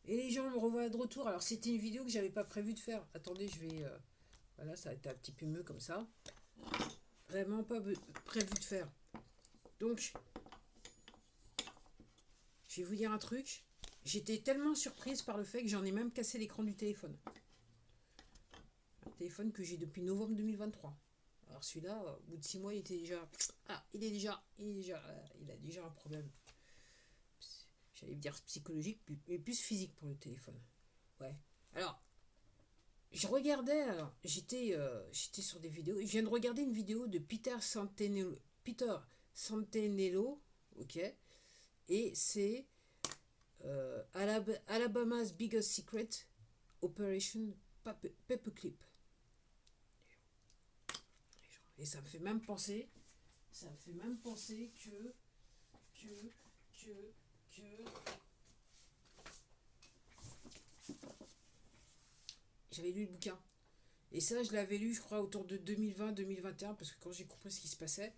Et les gens me revoient de retour. Alors c'était une vidéo que j'avais pas prévu de faire. Attendez, je vais... voilà, ça a été un petit peu mieux comme ça. Vraiment pas prévu de faire. Donc, je vais vous dire un truc. J'étais tellement surprise par le fait que j'en ai même cassé l'écran du téléphone. Un téléphone que j'ai depuis novembre 2023. Alors celui-là, au bout de 6 mois, il était déjà... Ah, il a déjà un problème. J'allais dire psychologique, mais plus physique pour le téléphone. Ouais. Alors, je regardais, alors, j'étais sur des vidéos. Je viens de regarder une vidéo de Peter Santenello, ok. Et c'est Alabama's Biggest Secret, Operation Paperclip. Et ça me fait même penser que, que, que, j'avais lu le bouquin. Et ça, je l'avais lu, je crois, autour de 2020-2021, parce que quand j'ai compris ce qui se passait,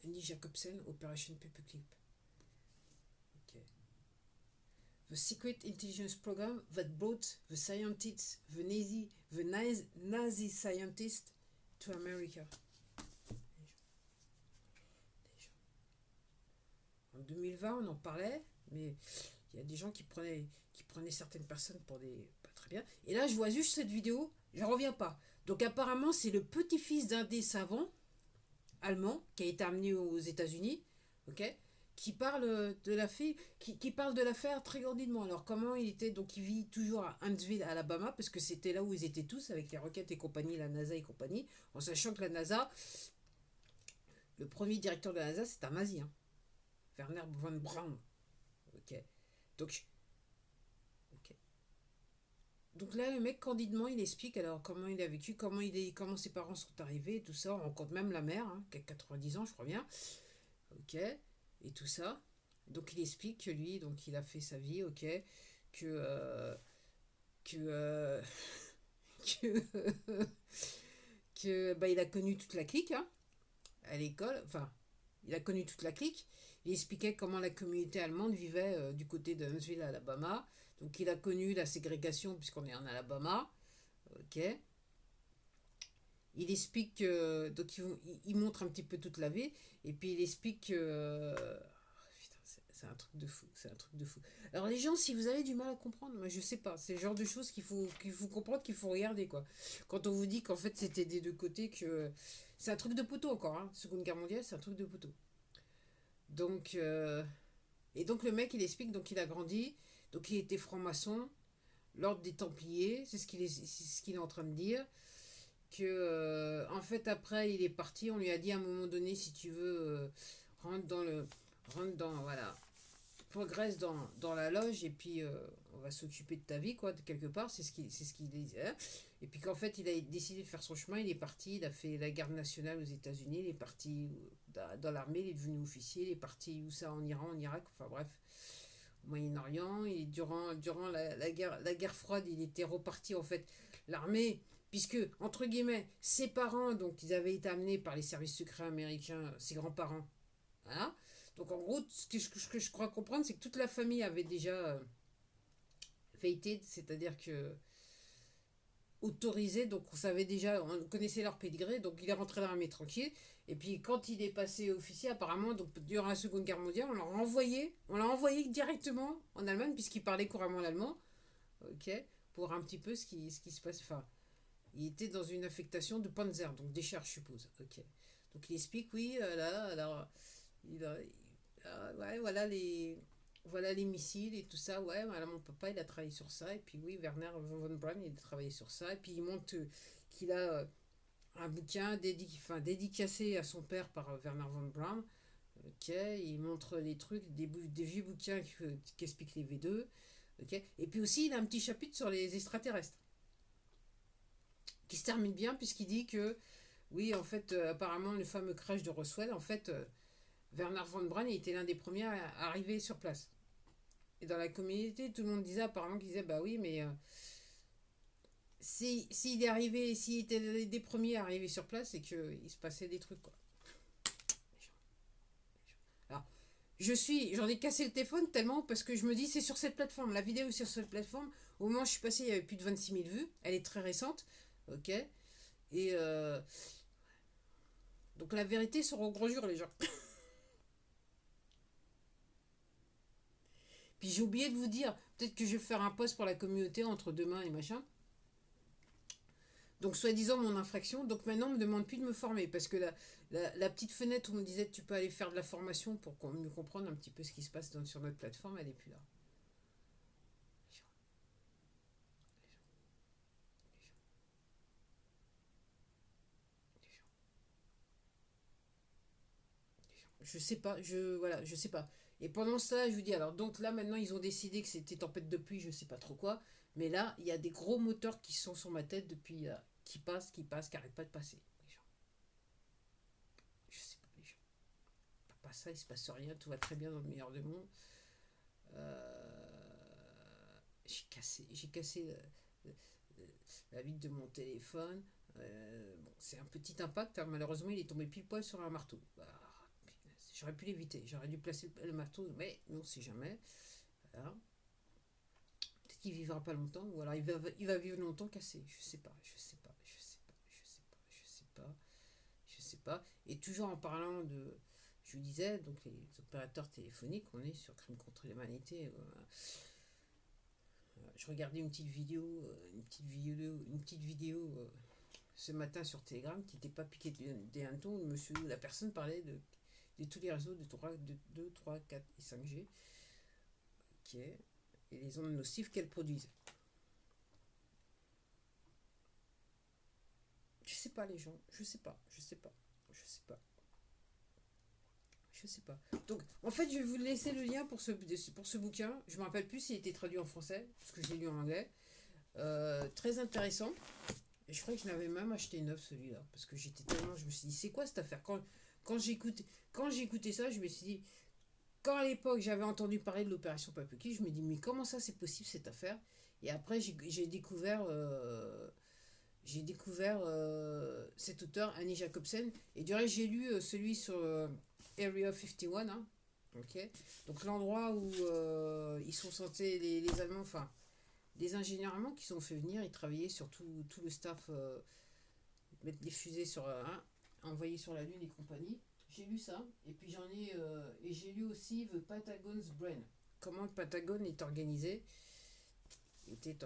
Annie Jacobsen, Operation Paperclip. Ok. The secret intelligence program that brought the scientists, the Nazi scientists to America. En 2020, on en parlait, mais il y a des gens qui prenaient certaines personnes pour des... pas très bien. Et là, je vois juste cette vidéo, j'en reviens pas. Donc apparemment, c'est le petit-fils d'un des savants allemands qui a été amené aux États-Unis, ok, qui parle de la fille, qui parle de l'affaire très grandement. Alors comment il était, donc il vit toujours à Huntsville, Alabama, parce que c'était là où ils étaient tous avec les roquettes et compagnie, la NASA et compagnie, en sachant que la NASA, le premier directeur de la NASA, c'est un nazi, hein, Werner von Braun, ok. Donc, ok. Donc là, le mec, candidement, il explique alors comment il a vécu, comment ses parents sont arrivés, tout ça. On rencontre même la mère, hein, qui a 90 ans, je crois bien. Ok. Et tout ça. Donc il explique que lui, donc il a fait sa vie, ok. Que. Que. Que. Que bah, il a connu toute la clique, hein, à l'école. Enfin, il a connu toute la clique. Il expliquait comment la communauté allemande vivait du côté de Huntsville, Alabama. Donc il a connu la ségrégation puisqu'on est en Alabama. Ok. Il explique que. Donc il montre un petit peu toute la vie. Et puis il explique que. Putain, c'est un truc de fou. C'est un truc de fou. Alors les gens, si vous avez du mal à comprendre, moi je sais pas. C'est le genre de choses qu'il faut comprendre, qu'il faut regarder quoi. Quand on vous dit qu'en fait c'était des deux côtés, que. C'est un truc de poteau encore. Hein. Seconde Guerre mondiale, c'est un truc de poteau. Donc. Et donc le mec il explique, donc il a grandi. Donc il était franc-maçon. L'ordre des Templiers, c'est ce qu'il est en train de dire. Que en fait après il est parti, on lui a dit à un moment donné si tu veux rentre dans le rentre dans voilà progresse dans la loge et puis on va s'occuper de ta vie quoi de quelque part c'est ce qu'il disait et puis qu'en fait il a décidé de faire son chemin, il est parti, il a fait la garde nationale aux États-Unis, il est parti dans l'armée, il est devenu officier, il est parti où ça en Iran, en Irak, enfin bref au Moyen-Orient et durant la guerre froide il était reparti en fait l'armée puisque entre guillemets ses parents donc ils avaient été amenés par les services secrets américains, ses grands-parents, voilà. Donc en gros ce que je crois comprendre c'est que toute la famille avait déjà fated, c'est-à-dire que autorisé, donc on savait déjà, on connaissait leur pédigré, donc il est rentré dans l'armée tranquille. Et puis quand il est passé officier, apparemment, donc durant la Seconde Guerre mondiale, on l'a envoyé directement en Allemagne puisqu'il parlait couramment l'allemand, ok, pour un petit peu ce qui se passe. Enfin, il était dans une affectation de Panzer, donc des chars, je suppose, ok. Donc il explique, oui, là, alors, ouais, voilà les missiles et tout ça. Ouais, voilà, mon papa, il a travaillé sur ça. Et puis oui, Werner von Braun, il a travaillé sur ça. Et puis il montre qu'il a un bouquin dédicacé à son père par Werner von Braun. Ok, il montre les trucs, des vieux bouquins qui expliquent les V2. Ok, et puis aussi, il a un petit chapitre sur les extraterrestres qui se termine bien puisqu'il dit que oui, en fait, apparemment, le fameux crash de Roswell, en fait, Werner von Braun il était l'un des premiers à arriver sur place. Et dans la communauté, tout le monde disait apparemment qu'il disait bah oui, mais s'il est arrivé, s'il était des premiers à arriver sur place, c'est qu'il se passait des trucs quoi. Alors, J'en ai cassé le téléphone tellement parce que je me dis c'est sur cette plateforme. La vidéo est sur cette plateforme. Au moment où je suis passée, il y avait plus de 26 000 vues. Elle est très récente. Ok. Et donc la vérité sera au grand jour, les gens. Puis j'ai oublié de vous dire, peut-être que je vais faire un post pour la communauté entre demain et machin. Donc, soi-disant, mon infraction. Donc, maintenant, on me demande plus de me former. Parce que la petite fenêtre où on me disait que tu peux aller faire de la formation pour mieux comprendre un petit peu ce qui se passe sur notre plateforme, elle n'est plus là. Je sais pas, voilà, je sais pas. Et pendant ça, je vous dis, alors, donc là, maintenant, ils ont décidé que c'était tempête de pluie, je sais pas trop quoi. Mais là, il y a des gros moteurs qui sont sur ma tête depuis, qui arrêtent pas de passer. Les gens. Je sais pas, les gens. Pas ça, il se passe rien, tout va très bien dans le meilleur des mondes. J'ai cassé la vitre de mon téléphone. Bon, c'est un petit impact, hein. Malheureusement, il est tombé pile poil sur un marteau. J'aurais pu l'éviter, j'aurais dû placer le marteau, mais non, c'est jamais. Voilà. Peut-être qu'il vivra pas longtemps, ou alors il va vivre longtemps cassé. Je sais pas, je sais pas, je sais pas, je sais pas, je sais pas, je sais pas. Et toujours en parlant de, je vous disais, donc les opérateurs téléphoniques, on est sur crime contre l'humanité. Je regardais une petite vidéo ce matin sur Telegram qui n'était pas piqué des hannetons. La personne parlait de tous les réseaux de 2, 3, 4 et 5G et les ondes nocives qu'elles produisent. Je sais pas les gens, je sais pas, je sais pas, je sais pas. Je sais pas. Donc, en fait, je vais vous laisser le lien pour ce bouquin. Je me rappelle plus s'il était traduit en français, parce que je l'ai lu en anglais. Très intéressant. Et je crois que je l'avais même acheté neuf celui-là. Parce que j'étais tellement. Je me suis dit, c'est quoi cette affaire quand j'ai écouté ça, je me suis dit. Quand à l'époque j'avais entendu parler de l'opération Papuki, je me dis, mais comment ça c'est possible cette affaire. Et après, j'ai découvert. Cet auteur, Annie Jacobsen. Et du reste, j'ai lu celui sur Area 51. Hein, ok. Donc l'endroit où ils sont censés, les Allemands, enfin, des ingénieurs allemands qui sont fait venir, ils travaillaient sur tout le staff, mettre des fusées sur envoyer sur la Lune et compagnie. J'ai lu ça, et puis et j'ai lu aussi The Pentagon's Brain. Comment le Pentagone est organisé, était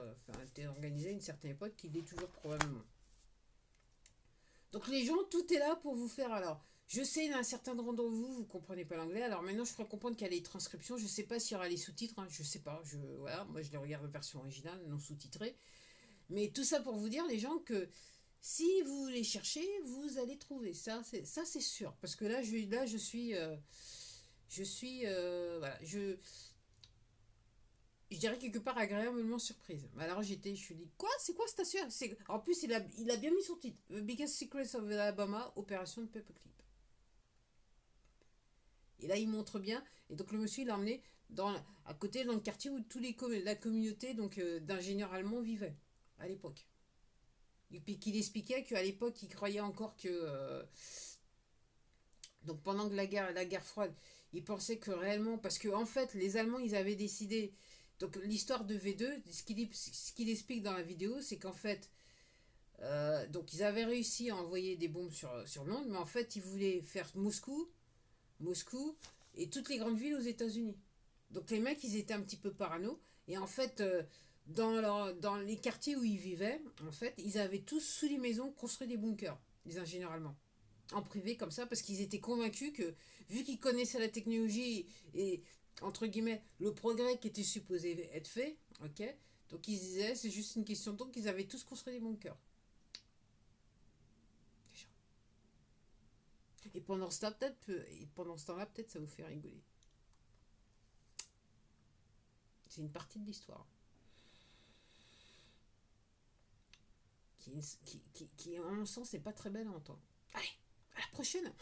organisé à une certaine époque, qu'il est toujours probablement. Donc les gens, tout est là pour vous faire. Alors, je sais, il y en a certains d'entre vous, vous comprenez pas l'anglais. Alors maintenant, je ferai comprendre qu'il y a les transcriptions. Je sais pas s'il y aura les sous-titres. Hein, je sais pas. Voilà, moi, je les regarde en version originale, non sous-titrée. Mais tout ça pour vous dire, les gens, que si vous les cherchez, vous allez trouver. Ça, c'est sûr. Parce que je suis, voilà, je dirais quelque part agréablement surprise. Alors je me suis dit, quoi, c'est quoi cette affaire. En plus, il a bien mis son titre. The Biggest Secrets of Alabama, Opération de Paperclip. Et là, il montre bien. Et donc le monsieur, il l'a emmené à côté, dans le quartier où la communauté d'ingénieurs allemands vivait, à l'époque. Et puis qu'il expliquait qu'à l'époque, il croyait encore que... donc pendant que la guerre froide, il pensait que réellement... Parce que en fait, les Allemands, ils avaient décidé... Donc l'histoire de V2, ce qu'il explique dans la vidéo, c'est qu'en fait... donc ils avaient réussi à envoyer des bombes sur Londres, mais en fait, ils voulaient faire Moscou et toutes les grandes villes aux États-Unis. Donc les mecs, ils étaient un petit peu parano. Et en fait, dans les quartiers où ils vivaient, en fait, ils avaient tous sous les maisons construit des bunkers, les ingénieurs allemands. En privé comme ça, parce qu'ils étaient convaincus que, vu qu'ils connaissaient la technologie et, entre guillemets, le progrès qui était supposé être fait, ok, donc ils disaient, c'est juste une question de temps qu'ils avaient tous construit des bunkers. Et pendant ce temps-là, peut-être ça vous fait rigoler. C'est une partie de l'histoire. Qui, à mon sens, n'est pas très belle à entendre. Allez, à la prochaine!